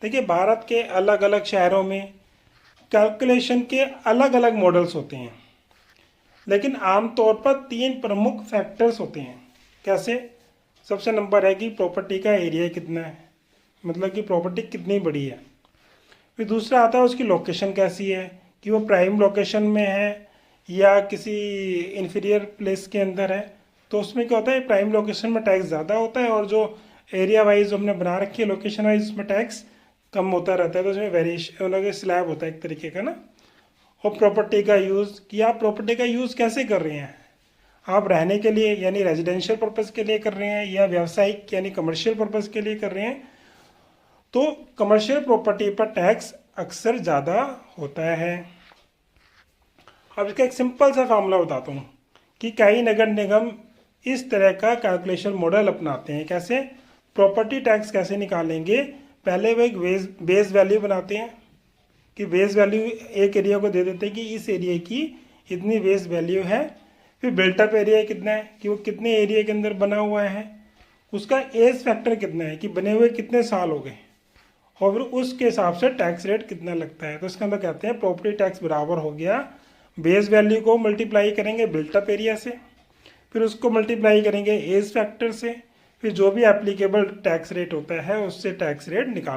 देखिए, भारत के अलग अलग शहरों में कैलकुलेशन के अलग अलग मॉडल्स होते हैं, लेकिन आमतौर पर तीन प्रमुख फैक्टर्स होते हैं। कैसे? सबसे नंबर है कि प्रॉपर्टी का एरिया कितना है, मतलब कि प्रॉपर्टी कितनी बड़ी है। फिर दूसरा आता है उसकी लोकेशन कैसी है, कि वो प्राइम लोकेशन में है या किसी इंफीरियर प्लेस के अंदर है। तो उसमें क्या होता है, प्राइम लोकेशन में टैक्स ज़्यादा होता है और जो एरिया वाइज हमने बना रखी है लोकेशन वाइज, उसमें टैक्स कम होता रहता है। तो उसमें वेरिएशन स्लैब होता है एक तरीके का ना। और प्रॉपर्टी का यूज़, कि आप प्रॉपर्टी का यूज़ कैसे कर रहे हैं, आप रहने के लिए यानी रेजिडेंशियल पर्पज़ के लिए कर रहे हैं या व्यावसायिक यानी कमर्शियल पर्पज़ के लिए कर रहे हैं। तो कमर्शियल प्रॉपर्टी पर टैक्स अक्सर ज़्यादा होता है। अब इसका एक सिंपल सा फार्मूला बताता हूँ कि कई नगर निगम इस तरह का कैलकुलेशन मॉडल अपनाते हैं। कैसे? प्रॉपर्टी टैक्स कैसे निकालेंगे, पहले वो एक बेस वैल्यू बनाते हैं कि बेस वैल्यू एक एरिया को दे देते हैं कि इस एरिया की इतनी बेस वैल्यू है। फिर बिल्टअप एरिया कितना है, कि वो कितने एरिया के अंदर बना हुआ है, उसका एज फैक्टर कितना है कि बने हुए कितने साल हो गए, और फिर उसके हिसाब से टैक्स रेट कितना लगता है। तो इसका अंदर कहते हैं प्रॉपर्टी टैक्स बराबर हो गया बेस वैल्यू को मल्टीप्लाई करेंगे बिल्टअप एरिया से, फिर उसको मल्टीप्लाई करेंगे एज फैक्टर से, फिर जो भी एप्लीकेबल टैक्स रेट होता है उससे टैक्स रेट निकाल